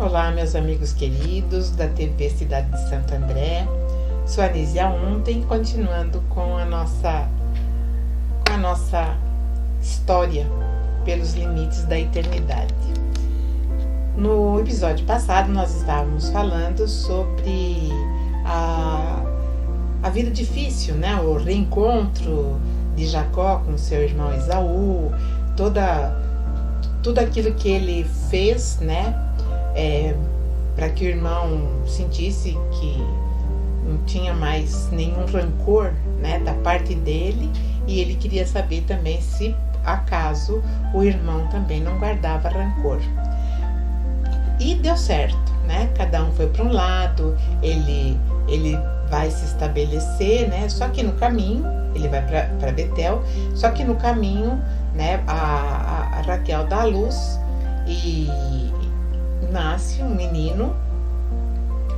Olá, meus amigos queridos da TV Cidade de Santo André. Sou a Nízia Ontem, continuando com a nossa história pelos limites da eternidade. No episódio passado, nós estávamos falando sobre a vida difícil, né? O reencontro de Jacó com seu irmão Esaú, tudo aquilo que ele fez, né? Para que o irmão sentisse que não tinha mais nenhum rancor, né, da parte dele, e ele queria saber também se acaso o irmão também não guardava rancor. E deu certo, né? Cada um foi para um lado, ele vai se estabelecer, né? Só que no caminho, ele vai para Betel, só que no caminho, né, a Raquel dá à luz e nasce um menino,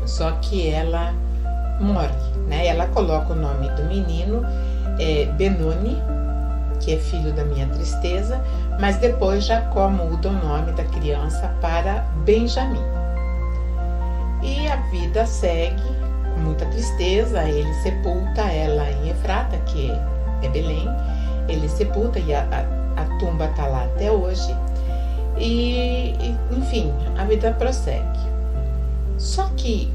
só que ela morre, né? Ela coloca o nome do menino Benoni, que é filho da minha tristeza, mas depois Jacó muda o nome da criança para Benjamim. E a vida segue com muita tristeza. Ele sepulta ela em Efrata, que é Belém. Ele sepulta e a tumba está lá até hoje. E enfim, a vida prossegue. Só que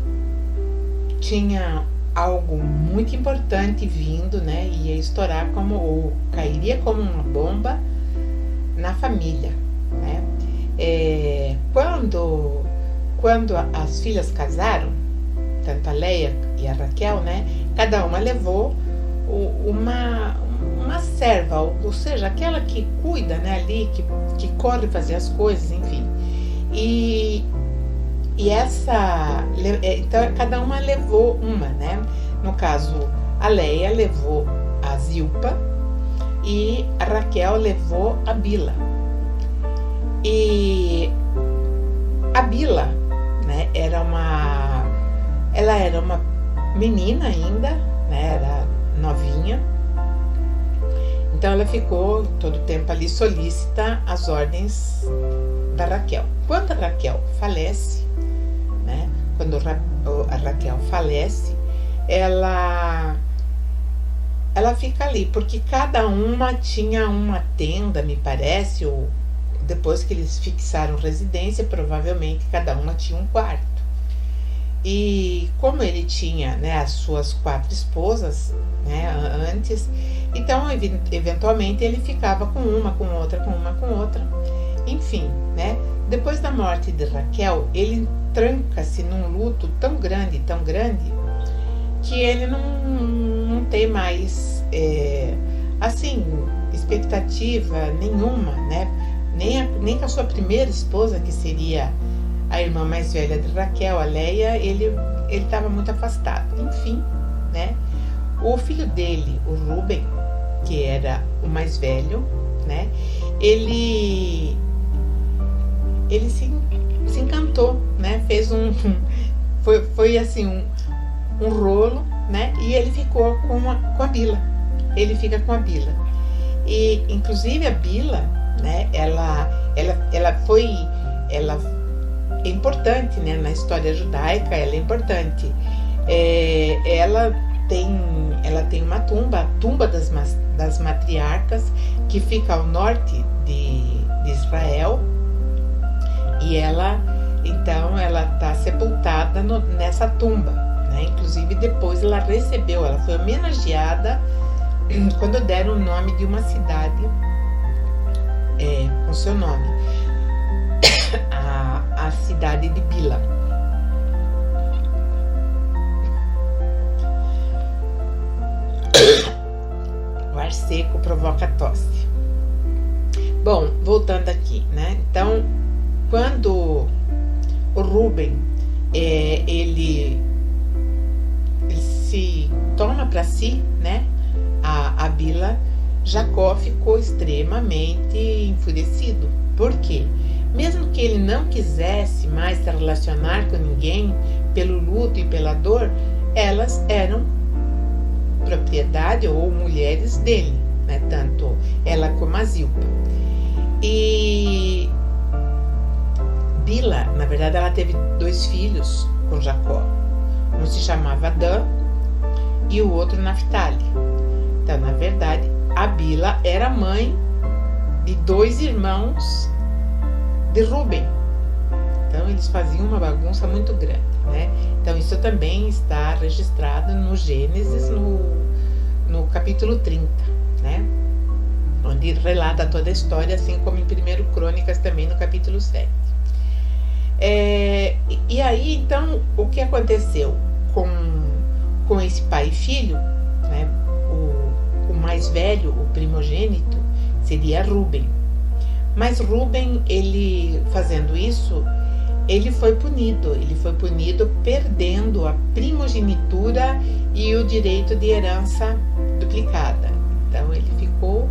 tinha algo muito importante vindo, né? Ia estourar ou cairia como uma bomba na família, né? Quando as filhas casaram, tanto a Leia e a Raquel, né? Cada uma levou uma serva, ou seja, aquela que cuida, né, ali, que corre fazer as coisas, enfim. E então cada uma levou uma, né? No caso, a Leia levou a Zilpa e a Raquel levou a Bila. E a Bila, né, ela era uma menina ainda, né, era novinha. Então ela ficou todo o tempo ali solícita às ordens da Raquel. Quando a Raquel falece, né? Quando a Raquel falece, ela fica ali, porque cada uma tinha uma tenda, me parece, ou depois que eles fixaram residência, provavelmente cada uma tinha um quarto. E como ele tinha, né, as suas 4 esposas, né, antes, então eventualmente ele ficava com uma, com outra, com uma, com outra, enfim, né? Depois da morte de Raquel, ele tranca-se num luto tão grande, que ele não tem mais, assim, expectativa nenhuma, né? Nem com a sua primeira esposa, que seria a irmã mais velha de Raquel, a Leia, ele estava muito afastado. Enfim, né? O filho dele, o Rúben, que era o mais velho, né? Ele se encantou, né? Fez foi assim um rolo, né? E ele ficou com a Bila. Ele fica com a Bila. E inclusive a Bila, né? Ela é importante, né? Na história judaica, ela é importante. Ela tem uma tumba, a tumba das matriarcas, que fica ao norte de Israel, e ela está sepultada nessa tumba, né? Inclusive depois ela foi homenageada quando deram o nome de uma cidade com seu nome, a cidade de Bila. O ar seco provoca tosse. Bom, voltando aqui, né? Então, quando o Rúben ele se toma para si, né, a Bila, Jacó ficou extremamente enfurecido. Por quê? Mesmo que ele não quisesse mais se relacionar com ninguém pelo luto e pela dor, elas eram propriedade ou mulheres dele, né? Tanto ela como a Zilpa. E Bila, na verdade, verdade, ela teve 2 filhos com Jacó. Um se chamava Dan e o outro Naftali. Então, na verdade, a Bila era mãe de 2 irmãos de Rúben. Então, eles faziam uma bagunça muito grande, né? Então, isso também está registrado no Gênesis, no capítulo 30, né? Onde relata toda a história, assim como em 1 Crônicas também, no capítulo 7. E aí, então, o que aconteceu com esse pai e filho, né? O mais velho, o primogênito, seria Rúben. Mas Rúben, ele fazendo isso, ele foi punido perdendo a primogenitura e o direito de herança duplicada. Então ele ficou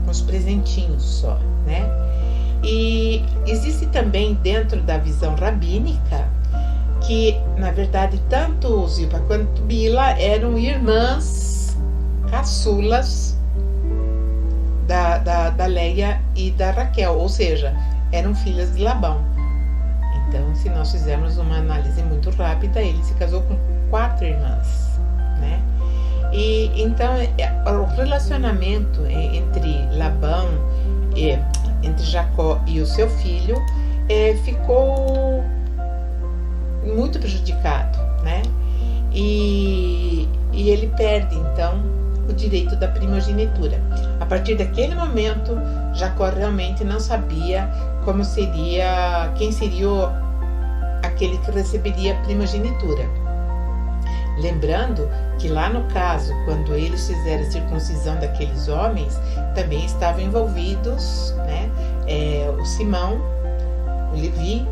com os presentinhos só, né? E existe também dentro da visão rabínica que, na verdade, tanto Zilpa quanto Bila eram irmãs caçulas da Leia e da Raquel, ou seja, eram filhas de Labão. Então, se nós fizermos uma análise muito rápida, ele se casou com 4 irmãs, né? E então o relacionamento entre Labão, entre Jacó e o seu filho, ficou muito prejudicado, né? E ele perde então o direito da primogenitura. A partir daquele momento, Jacó realmente não sabia quem seria aquele que receberia a primogenitura. Lembrando que lá no caso, quando eles fizeram a circuncisão daqueles homens, também estavam envolvidos, né, o Simão, o Levi,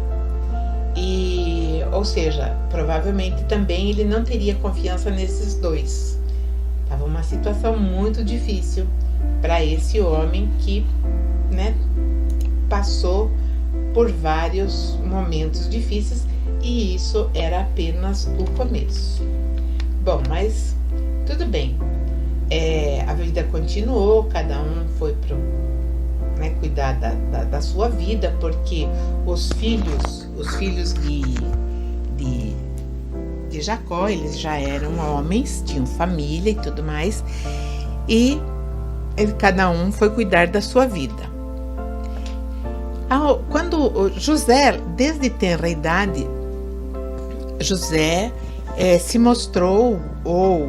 ou seja, provavelmente também ele não teria confiança nesses 2. Estava uma situação muito difícil para esse homem que, né, passou por vários momentos difíceis, e isso era apenas o começo. Bom, mas tudo bem. A vida continuou, cada um foi cuidar da sua vida, porque os filhos de Jacó, eles já eram homens, tinham família e tudo mais, e cada um foi cuidar da sua vida. Quando José, desde tenra idade, José se mostrou, ou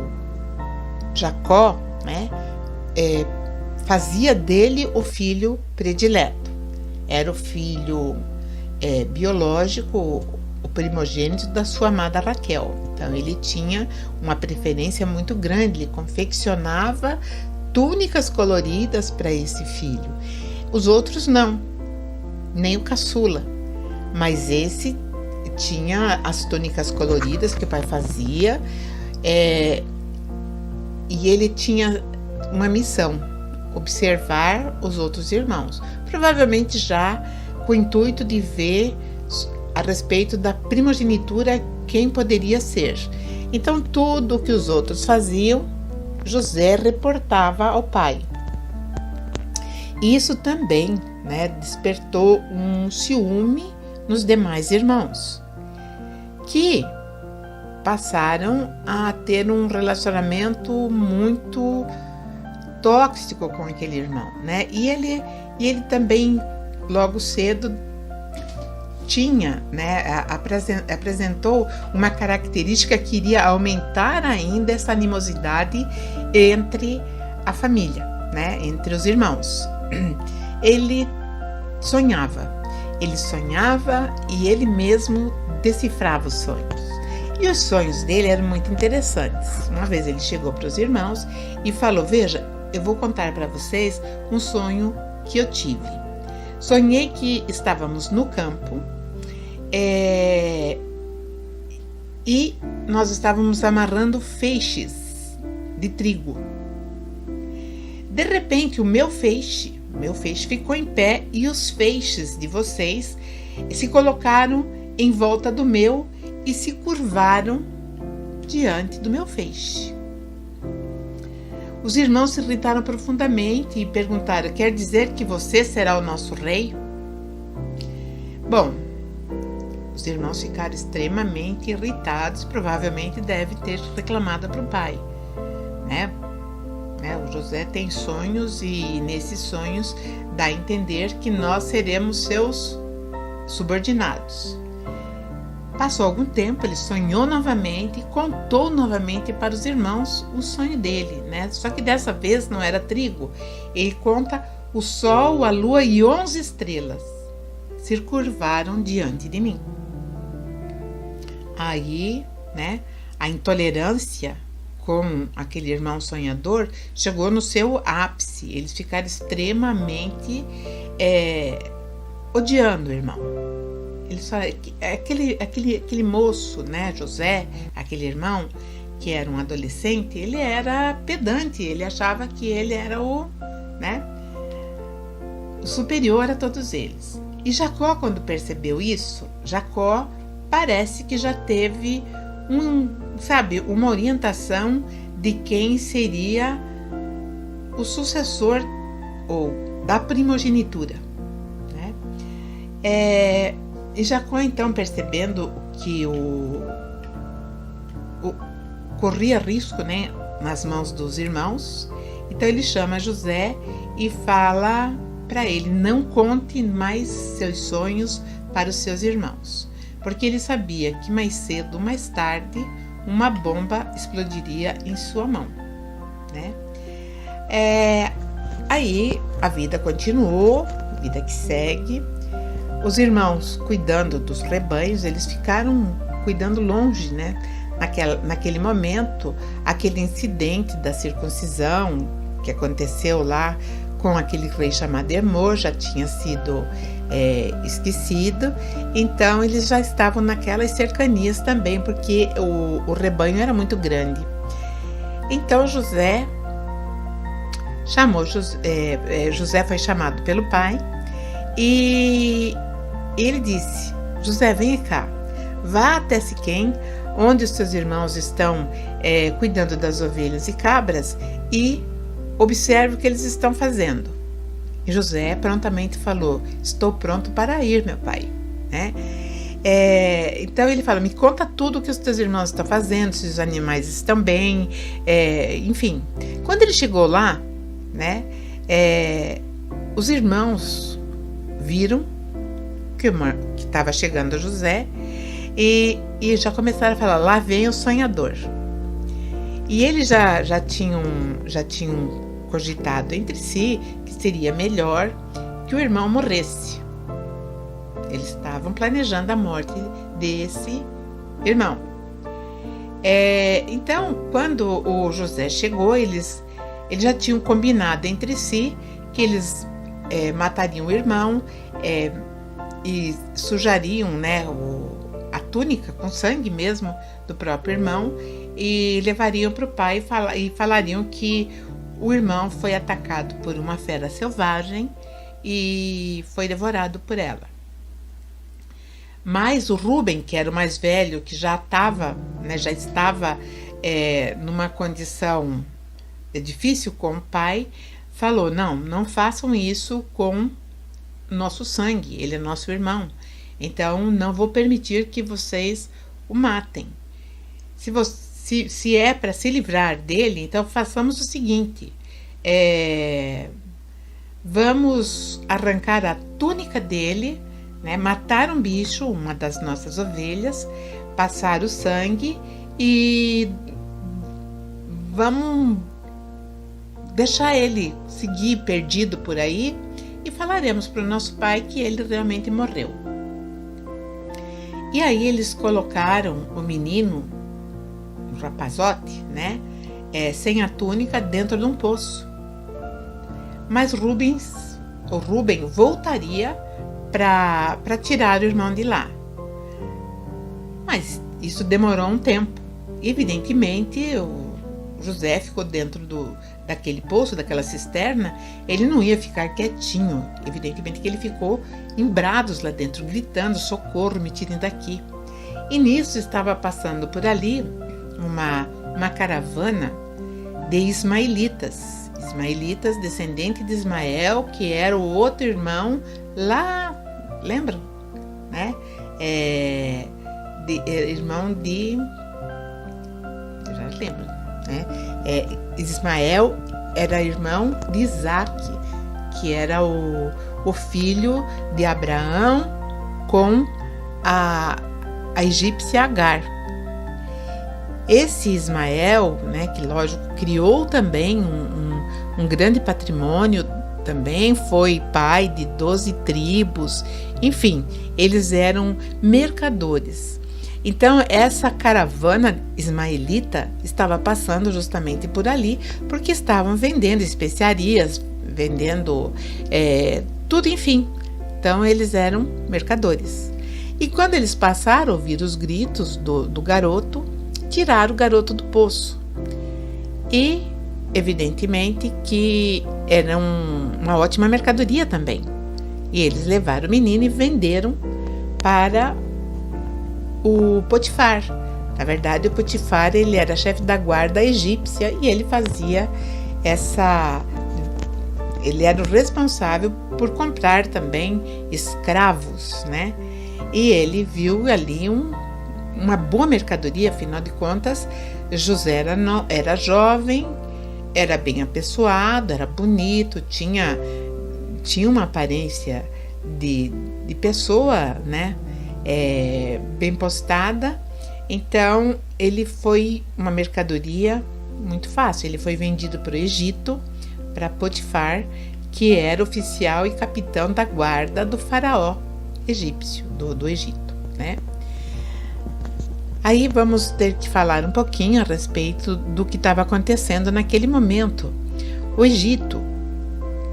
Jacó, né, fazia dele o filho predileto. Era o filho biológico, o primogênito da sua amada Raquel. Então ele tinha uma preferência muito grande, ele confeccionava túnicas coloridas para esse filho. Os outros não, nem o caçula, mas esse tinha as túnicas coloridas que o pai fazia, e ele tinha uma missão: observar os outros irmãos, provavelmente já com o intuito de ver a respeito da primogenitura quem poderia ser. Então tudo o que os outros faziam, José reportava ao pai. Isso também, né, despertou um ciúme nos demais irmãos, que passaram a ter um relacionamento muito tóxico com aquele irmão, né? E ele também logo cedo tinha, né, apresentou uma característica que iria aumentar ainda essa animosidade entre a família, né, entre os irmãos. Ele sonhava e ele mesmo decifrava os sonhos. E os sonhos dele eram muito interessantes. Uma vez ele chegou para os irmãos e falou: veja, eu vou contar para vocês um sonho que eu tive. Sonhei que estávamos no campo e nós estávamos amarrando feixes de trigo. De repente, o meu feixe ficou em pé e os feixes de vocês se colocaram em volta do meu e se curvaram diante do meu feixe. Os irmãos se irritaram profundamente e perguntaram: quer dizer que você será o nosso rei? Bom, os irmãos ficaram extremamente irritados, provavelmente deve ter reclamado para o pai, né? O José tem sonhos e nesses sonhos dá a entender que nós seremos seus subordinados. Passou algum tempo, ele sonhou novamente e contou novamente para os irmãos o sonho dele, né? Só que dessa vez não era trigo. Ele conta: o sol, a lua e 11 estrelas se curvaram diante de mim. Aí, né, a intolerância com aquele irmão sonhador chegou no seu ápice. Eles ficaram extremamente odiando o irmão. Eles falaram, aquele moço, né, José, aquele irmão que era um adolescente, ele era pedante, ele achava que ele era o superior a todos eles. E Jacó, quando percebeu isso, Jacó parece que já teve uma orientação de quem seria o sucessor ou da primogenitura, né? E Jacó, então, percebendo que corria risco, né, nas mãos dos irmãos, então ele chama José e fala para ele: não conte mais seus sonhos para os seus irmãos, porque ele sabia que mais cedo ou mais tarde uma bomba explodiria em sua mão, né? Aí a vida continuou, a vida que segue. Os irmãos cuidando dos rebanhos, eles ficaram cuidando longe, né? Naquele momento, aquele incidente da circuncisão que aconteceu lá com aquele rei chamado Hermor já tinha sido esquecido. Então eles já estavam naquelas cercanias também, porque o rebanho era muito grande. Então José foi chamado pelo pai e ele disse: José, vem cá, vá até Siquém, onde os seus irmãos estão cuidando das ovelhas e cabras, e observe o que eles estão fazendo. E José prontamente falou: estou pronto para ir, meu pai, né? Então ele fala: me conta tudo o que os teus irmãos estão fazendo, se os animais estão bem, enfim. Quando ele chegou lá, né, os irmãos viram que estava chegando José e já começaram a falar: lá vem o sonhador. E eles já tinham cogitado entre si que seria melhor que o irmão morresse. Eles estavam planejando a morte desse irmão. Então, quando o José chegou, eles já tinham combinado entre si que eles matariam o irmão e sujariam, né, a túnica com sangue mesmo do próprio irmão e levariam para o pai e falariam que o irmão foi atacado por uma fera selvagem e foi devorado por ela. Mas o Rúben, que era o mais velho, que já estava numa condição difícil com o pai, falou: não façam isso com nosso sangue, ele é nosso irmão, então não vou permitir que vocês o matem. Se é para se livrar dele, então façamos o seguinte: vamos arrancar a túnica dele, né, matar um bicho, uma das nossas ovelhas, passar o sangue e vamos deixar ele seguir perdido por aí e falaremos para o nosso pai que ele realmente morreu. E aí eles colocaram o menino, o rapazote, né, sem a túnica, dentro de um poço. Mas o Rúben voltaria para tirar o irmão de lá. Mas isso demorou um tempo. Evidentemente, o José ficou dentro daquele poço, daquela cisterna. Ele não ia ficar quietinho. Evidentemente que ele ficou em brados lá dentro, gritando: socorro, me tirem daqui. E nisso estava passando por ali uma caravana de ismaelitas, descendente de Ismael, que era o outro irmão lá, lembram? Né? irmão de... Eu já lembro, né? Ismael era irmão de Isaac, que era o filho de Abraão com a egípcia Agar. Esse Ismael, né, que lógico criou também um grande patrimônio, também foi pai de 12 tribos, enfim, eles eram mercadores. Então essa caravana ismaelita estava passando justamente por ali, porque estavam vendendo especiarias, vendendo tudo, enfim. Então eles eram mercadores. E quando eles passaram, ouviram os gritos do garoto, tiraram o garoto do poço. E, evidentemente, que era uma ótima mercadoria também. E eles levaram o menino e venderam para o Potifar. Na verdade, o Potifar, ele era chefe da guarda egípcia e ele fazia ele era o responsável por comprar também escravos, né? E ele viu ali uma boa mercadoria, afinal de contas, José era jovem, era bem apessoado, era bonito, tinha uma aparência de pessoa, né, bem postada. Então, ele foi uma mercadoria muito fácil. Ele foi vendido para o Egito, para Potifar, que era oficial e capitão da guarda do faraó egípcio, do Egito, né? Aí vamos ter que falar um pouquinho a respeito do que estava acontecendo naquele momento. O Egito,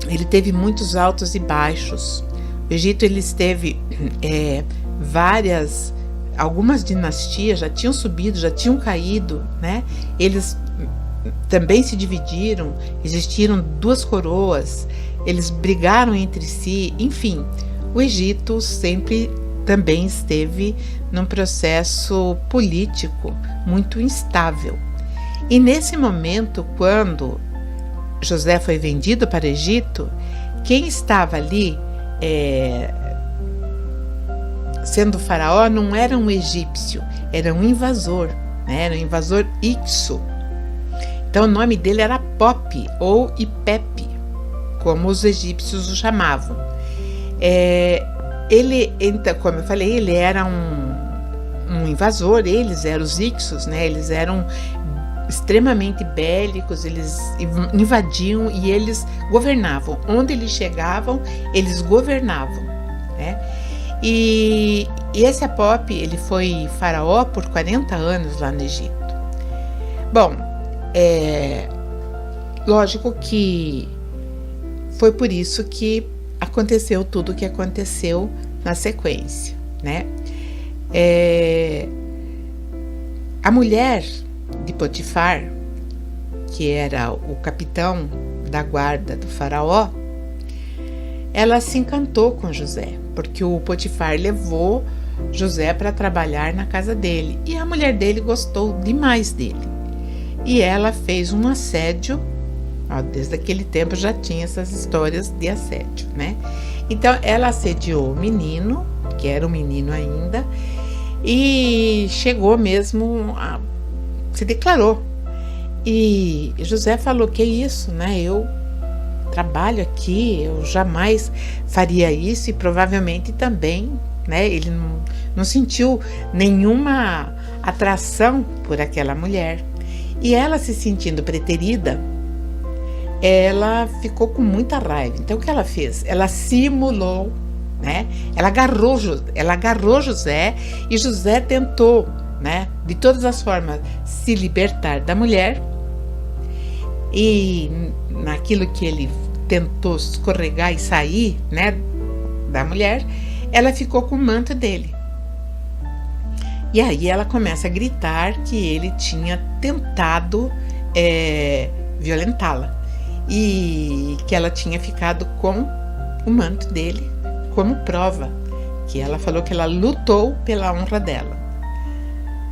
ele teve muitos altos e baixos. O Egito, ele teve algumas dinastias já tinham subido, já tinham caído, né? Eles também se dividiram, existiram duas coroas, eles brigaram entre si, enfim. O Egito sempre também esteve num processo político muito instável. E nesse momento, quando José foi vendido para o Egito, quem estava ali sendo faraó não era um egípcio, era um invasor, né? Era um invasor Ixo. Então o nome dele era Pop ou Ipepe, como os egípcios o chamavam. Ele, então, como eu falei, ele era um invasor, eles eram os Ixos, né? Eles eram extremamente bélicos, eles invadiam e eles governavam. Onde eles chegavam, eles governavam, né? E esse Apop, ele foi faraó por 40 anos lá no Egito. Bom, lógico que foi por isso que aconteceu tudo o que aconteceu na sequência, né? A mulher de Potifar, que era o capitão da guarda do faraó, ela se encantou com José, porque o Potifar levou José para trabalhar na casa dele e a mulher dele gostou demais dele. E ela fez um assédio. Desde aquele tempo já tinha essas histórias de assédio, né? Então ela assediou o menino, que era um menino ainda, e chegou mesmo se declarou. E José falou: que isso, né? Eu trabalho aqui, eu jamais faria isso, e provavelmente também, né? Ele não sentiu nenhuma atração por aquela mulher. E ela, se sentindo preterida, ela ficou com muita raiva. Então o que ela fez? Ela simulou, né? Ela agarrou José, e José tentou, né, de todas as formas, se libertar da mulher. E naquilo que ele tentou escorregar e sair, né, da mulher, ela ficou com o manto dele. E aí ela começa a gritar que ele tinha tentado violentá-la e que ela tinha ficado com o manto dele como prova, que ela falou que ela lutou pela honra dela.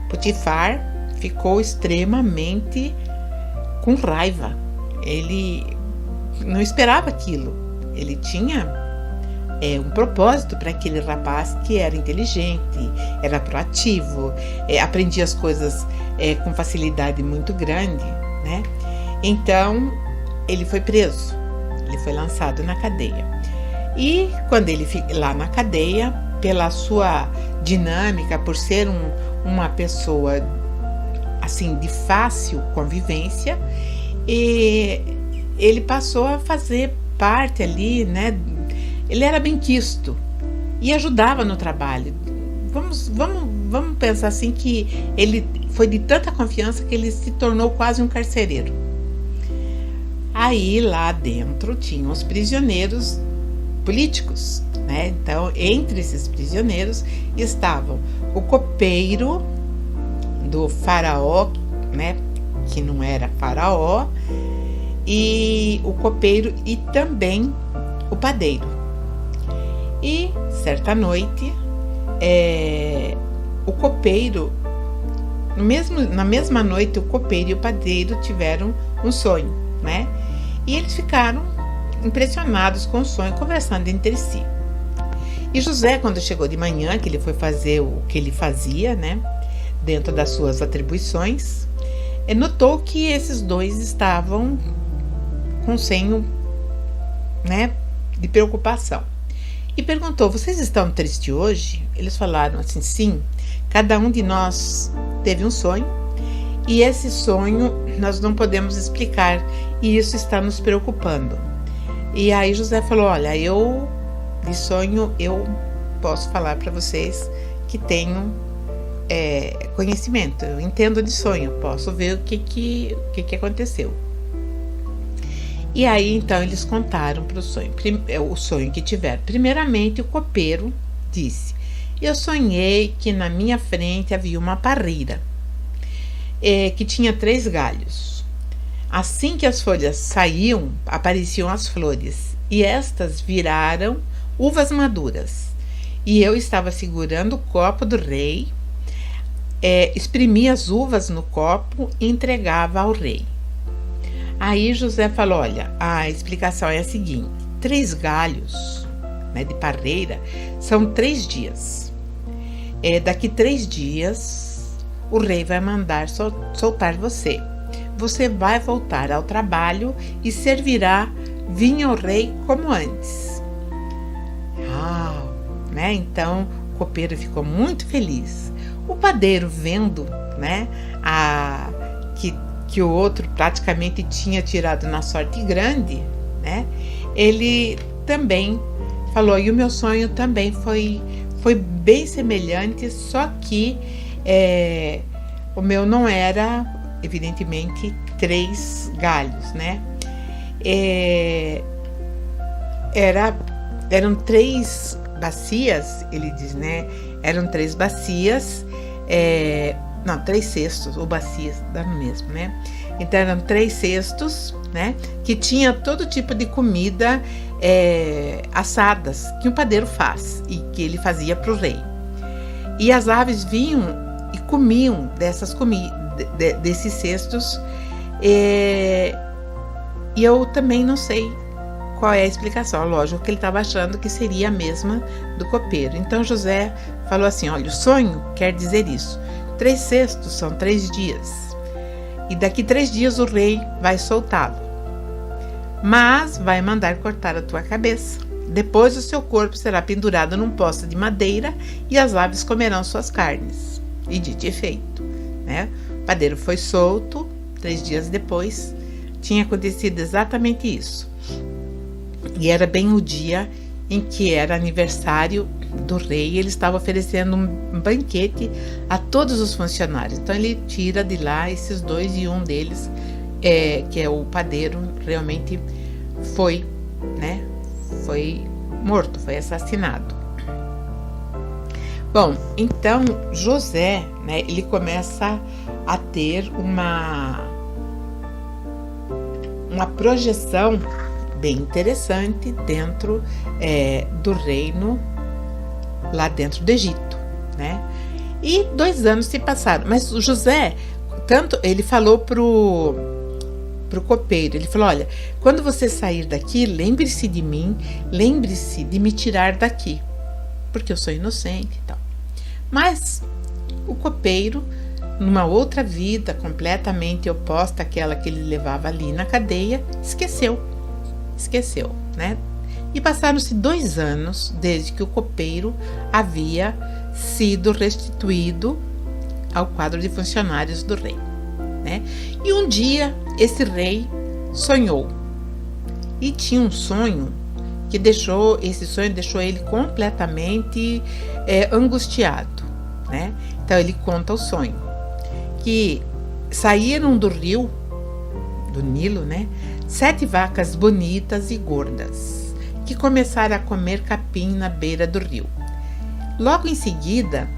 Potifar ficou extremamente com raiva. Ele não esperava aquilo. Ele tinha um propósito para aquele rapaz que era inteligente, era proativo, aprendia as coisas com facilidade muito grande, né? Então ele foi preso, ele foi lançado na cadeia. E quando ele fica lá na cadeia, pela sua dinâmica, por ser uma pessoa assim de fácil convivência, ele passou a fazer parte ali, né? Ele era bem quisto e ajudava no trabalho. Vamos pensar assim que ele foi de tanta confiança que ele se tornou quase um carcereiro. Aí lá dentro tinham os prisioneiros políticos, né? Então, entre esses prisioneiros estavam o copeiro do faraó, né? Que não era faraó, e o copeiro e também o padeiro. E certa noite, o copeiro, na mesma noite, o copeiro e o padeiro tiveram um sonho, né? E eles ficaram impressionados com o sonho, conversando entre si. E José, quando chegou de manhã, que ele foi fazer o que ele fazia, né? Dentro das suas atribuições, notou que esses dois estavam com senho, né, de preocupação. E perguntou: vocês estão tristes hoje? Eles falaram assim: sim, cada um de nós teve um sonho e esse sonho nós não podemos explicar e isso está nos preocupando. E aí José falou: olha, eu de sonho eu posso falar para vocês que tenho conhecimento, eu entendo de sonho, posso ver o que aconteceu. E aí então eles contaram para o sonho que tiveram. Primeiramente o copeiro disse: eu sonhei que na minha frente havia uma parreira que tinha 3 galhos. Assim que as folhas saíam, apareciam as flores, e estas viraram uvas maduras. E eu estava segurando o copo do rei, exprimia as uvas no copo e entregava ao rei. Aí José falou: olha, a explicação é a seguinte: 3 galhos, né, de parreira são 3 dias. Daqui 3 dias o rei vai mandar soltar você. Você vai voltar ao trabalho e servirá vinho ao rei como antes. Né? Então o copeiro ficou muito feliz. O padeiro, vendo, né, que o outro praticamente tinha tirado na sorte grande, né, ele também falou: e o meu sonho também foi bem semelhante, só que o meu não era, evidentemente, 3 galhos, né? Eram 3 bacias, ele diz, né? Eram 3 bacias, 3 cestos, ou bacias, dá no mesmo, né? Então eram 3 cestos, né? Que tinha todo tipo de comida assadas, que o padeiro faz, e que ele fazia para o rei. E as aves vinham e comiam desses cestos, e eu também não sei qual é a explicação. Lógico que ele estava achando que seria a mesma do copeiro. Então José falou assim: olha, o sonho quer dizer isso. 3 cestos são 3 dias. E daqui 3 dias o rei vai soltá-lo. Mas vai mandar cortar a tua cabeça. Depois o seu corpo será pendurado num poste de madeira e as aves comerão suas carnes. E dito e feito, né? O padeiro foi solto. 3 dias depois tinha acontecido exatamente isso. E era bem o dia em que era aniversário do rei. Ele estava oferecendo um banquete a todos os funcionários. Então ele tira de lá esses 2 e um deles, que é o padeiro, realmente foi, né? Foi morto, foi assassinado. Bom, então José, né? Ele começa a ter uma projeção bem interessante dentro do reino lá dentro do Egito, né? E 2 anos se passaram, mas o José, tanto ele falou pro para o copeiro. Ele falou: olha, quando você sair daqui, lembre-se de mim, lembre-se de me tirar daqui, porque eu sou inocente e tal. Mas o copeiro, numa outra vida completamente oposta àquela que ele levava ali na cadeia, esqueceu, né? E passaram-se 2 anos desde que o copeiro havia sido restituído ao quadro de funcionários do rei, né? E um dia esse rei sonhou, e tinha um sonho que deixou ele completamente angustiado, né? Então ele conta o sonho, que saíram do rio, do Nilo, né, 7 vacas bonitas e gordas, que começaram a comer capim na beira do rio. Logo em seguida,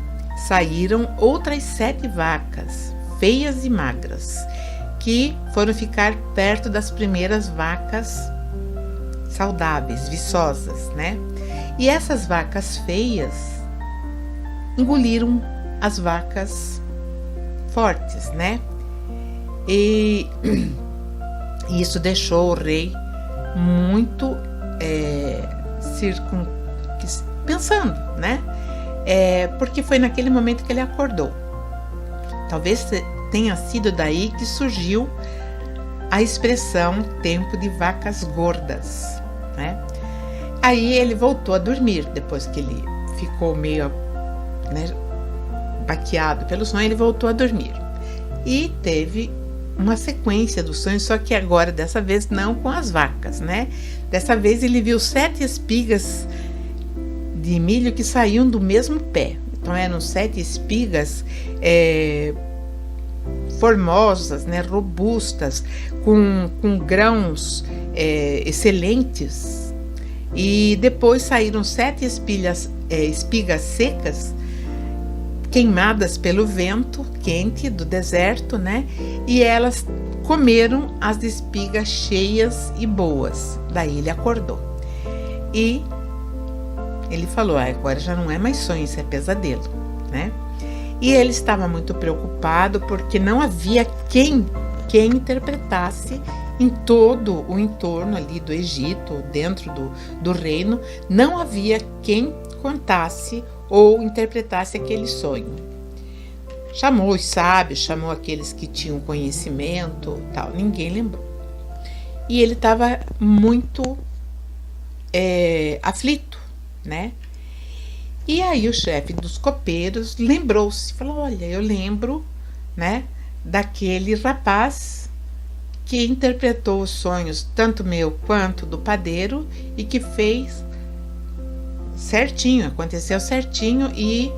saíram outras 7 vacas, feias e magras, que foram ficar perto das primeiras vacas saudáveis, viçosas, né? E essas vacas feias engoliram as vacas fortes, né? E isso deixou o rei muito pensando, né? Porque foi naquele momento que ele acordou. Talvez tenha sido daí que surgiu a expressão tempo de vacas gordas, né? Aí ele voltou a dormir, depois que ele ficou meio, né, baqueado pelo sonho, ele voltou a dormir. E teve uma sequência do sonho, só que agora, dessa vez, não com as vacas, né? Dessa vez ele viu 7 espigas de milho que saíam do mesmo pé. Então eram 7 espigas formosas, né, robustas, com grãos excelentes. E depois saíram 7 espigas secas, queimadas pelo vento quente do deserto, né? E elas comeram as espigas cheias e boas. Daí ele acordou. E ele falou: agora já não é mais sonho, isso é pesadelo, né? E ele estava muito preocupado porque não havia quem interpretasse em todo o entorno ali do Egito, dentro do reino, não havia quem contasse ou interpretasse aquele sonho. Chamou os sábios, chamou aqueles que tinham conhecimento, tal, ninguém lembrou. E ele estava muito aflito, né? E aí o chefe dos copeiros lembrou-se, falou: olha, eu lembro, né, daquele rapaz que interpretou os sonhos, tanto meu quanto do padeiro, e que fez certinho, aconteceu certinho, e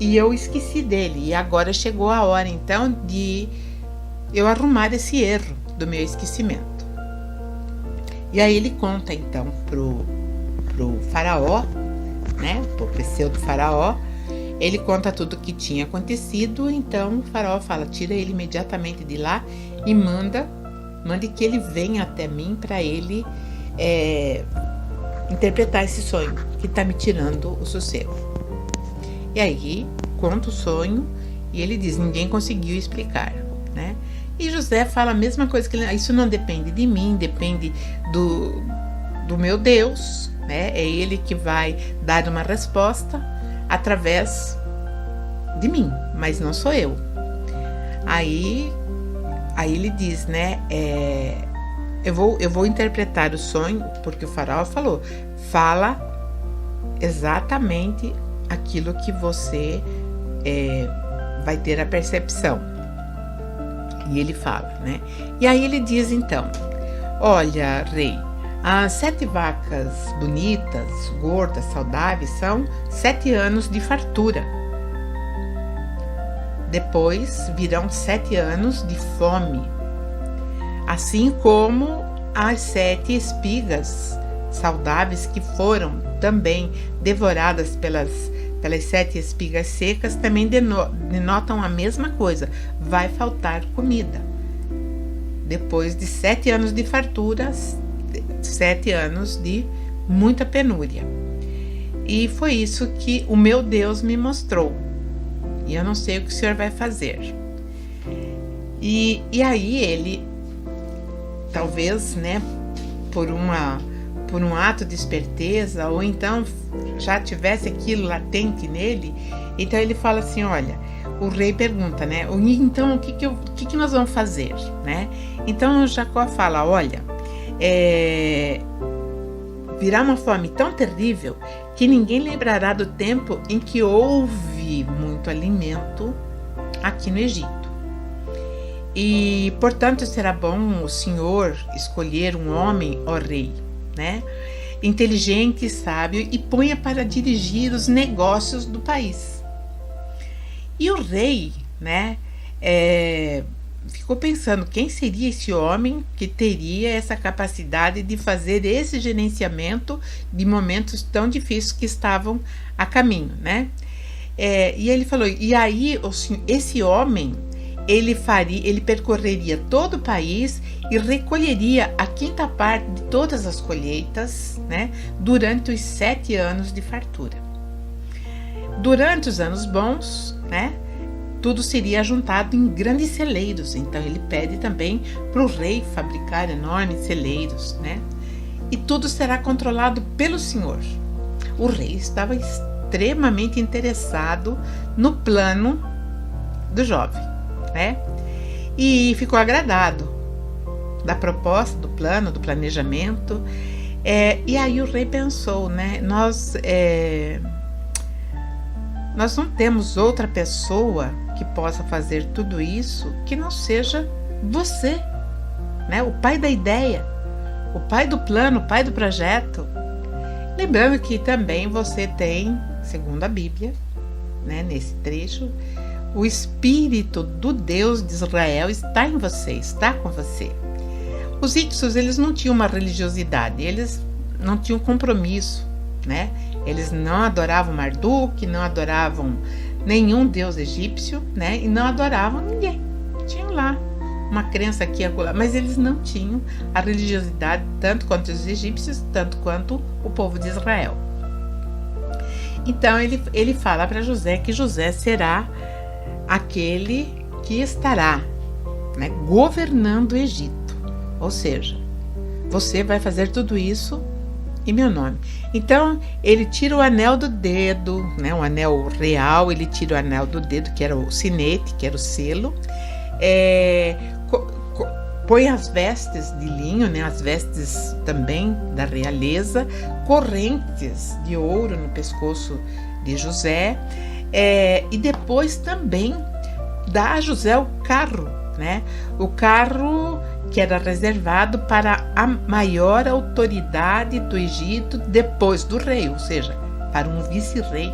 eu esqueci dele. E agora chegou a hora, então, de eu arrumar esse erro do meu esquecimento. E aí ele conta, então, pro faraó, né, pro pseudo faraó, ele conta tudo o que tinha acontecido. Então o faraó fala: tira ele imediatamente de lá e mande que ele venha até mim para ele interpretar esse sonho que está me tirando o sossego. E aí conta o sonho e ele diz: ninguém conseguiu explicar, né? E José fala a mesma coisa, que isso não depende de mim, depende do meu Deus, né? É ele que vai dar uma resposta através de mim, mas não sou eu. Aí ele diz, né? Eu vou interpretar o sonho, porque o faraó falou: fala exatamente aquilo que você vai ter a percepção. E ele fala, né? E aí ele diz, então: olha, rei, as 7 vacas bonitas, gordas, saudáveis são 7 anos de fartura. Depois virão 7 anos de fome, assim como as 7 espigas saudáveis que foram também devoradas pelas 7 espigas secas, também denotam a mesma coisa: vai faltar comida. Depois de 7 anos de fartura, 7 anos de muita penúria. E foi isso que o meu Deus me mostrou. E eu não sei o que o senhor vai fazer. E aí ele talvez, né, por um ato de esperteza, ou então já tivesse aquilo latente nele. Então ele fala assim, olha, o rei pergunta, né, então o que nós vamos fazer, né? Então Jacó fala, olha, virá uma fome tão terrível que ninguém lembrará do tempo em que houve muito alimento aqui no Egito. E, portanto, será bom o Senhor escolher um homem, ó rei, né, inteligente e sábio, e ponha para dirigir os negócios do país. E o rei, né, ficou pensando quem seria esse homem que teria essa capacidade de fazer esse gerenciamento de momentos tão difíceis que estavam a caminho, né? E ele falou, e aí esse homem, ele percorreria todo o país e recolheria a quinta parte de todas as colheitas, né, durante os 7 anos de fartura. Durante os anos bons, né, tudo seria juntado em grandes celeiros. Então ele pede também para o rei fabricar enormes celeiros, né? E tudo será controlado pelo Senhor. O rei estava extremamente interessado no plano do jovem, né? E ficou agradado da proposta, do plano, do planejamento. E aí o rei pensou, né? Nós não temos outra pessoa que possa fazer tudo isso que não seja você, né? O pai da ideia, o pai do plano, o pai do projeto. Lembrando que também você tem, segundo a Bíblia, né, nesse trecho, o Espírito do Deus de Israel está em você, está com você. Os íxos, eles não tinham uma religiosidade, eles não tinham compromisso, né? Eles não adoravam Marduk, não adoravam nenhum deus egípcio, né? E não adoravam ninguém. Tinham lá uma crença aqui e acolá, mas eles não tinham a religiosidade tanto quanto os egípcios, tanto quanto o povo de Israel. Então ele fala para José que José será aquele que estará, né, governando o Egito. Ou seja, você vai fazer tudo isso em meu nome. Então ele tira o anel do dedo, né, um anel real, ele tira o anel do dedo, que era o sinete, que era o selo, põe as vestes de linho, né, as vestes também da realeza, correntes de ouro no pescoço de José, e depois também dá a José o carro, né, o carro que era reservado para a maior autoridade do Egito depois do rei, ou seja, para um vice-rei.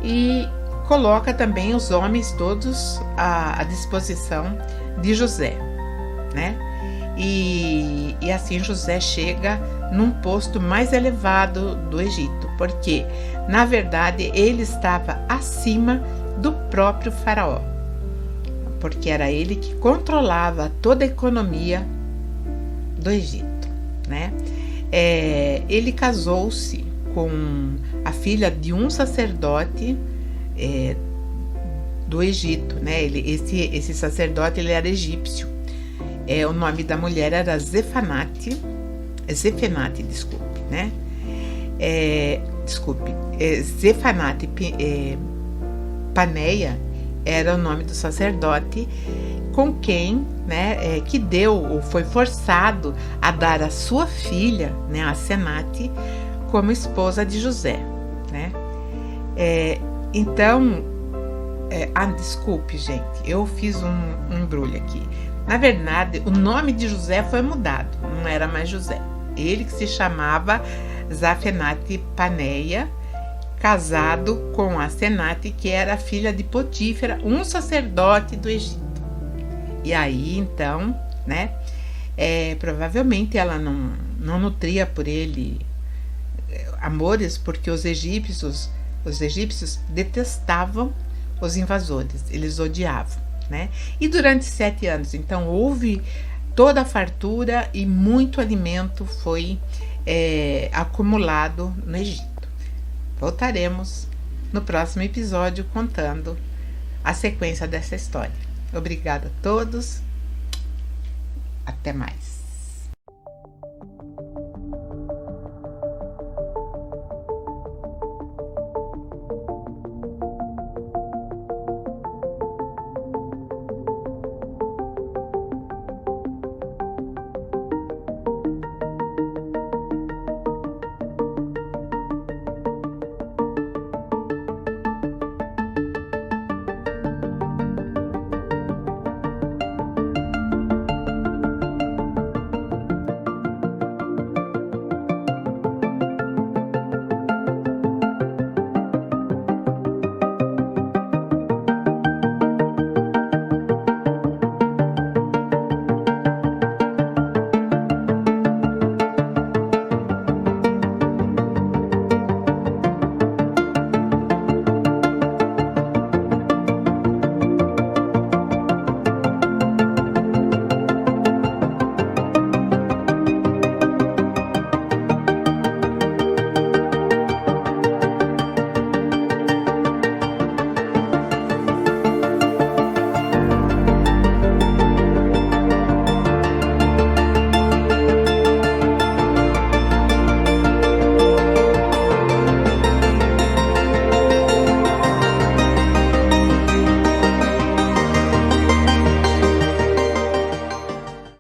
E coloca também os homens todos à disposição de José, né? E assim José chega num posto mais elevado do Egito, porque, na verdade, ele estava acima do próprio faraó, porque era ele que controlava toda a economia do Egito, né? Ele casou-se com a filha de um sacerdote do Egito, né? Esse sacerdote, ele era egípcio. O nome da mulher era Zefenate, né? Zefenate Paneia era o nome do sacerdote com quem, né, que deu ou foi forçado a dar a sua filha, né, a Asenate, como esposa de José, né? Então, desculpe, gente, eu fiz um embrulho aqui. Na verdade, o nome de José foi mudado, não era mais José. Ele que se chamava Zafenate Paneia, casado com Asenate, que era filha de Potífera, um sacerdote do Egito. E aí, então, né, provavelmente ela não nutria por ele amores, porque os egípcios detestavam os invasores, eles odiavam, né? E durante 7 anos, então, houve toda a fartura e muito alimento foi acumulado no Egito. Voltaremos no próximo episódio contando a sequência dessa história. Obrigada a todos. Até mais.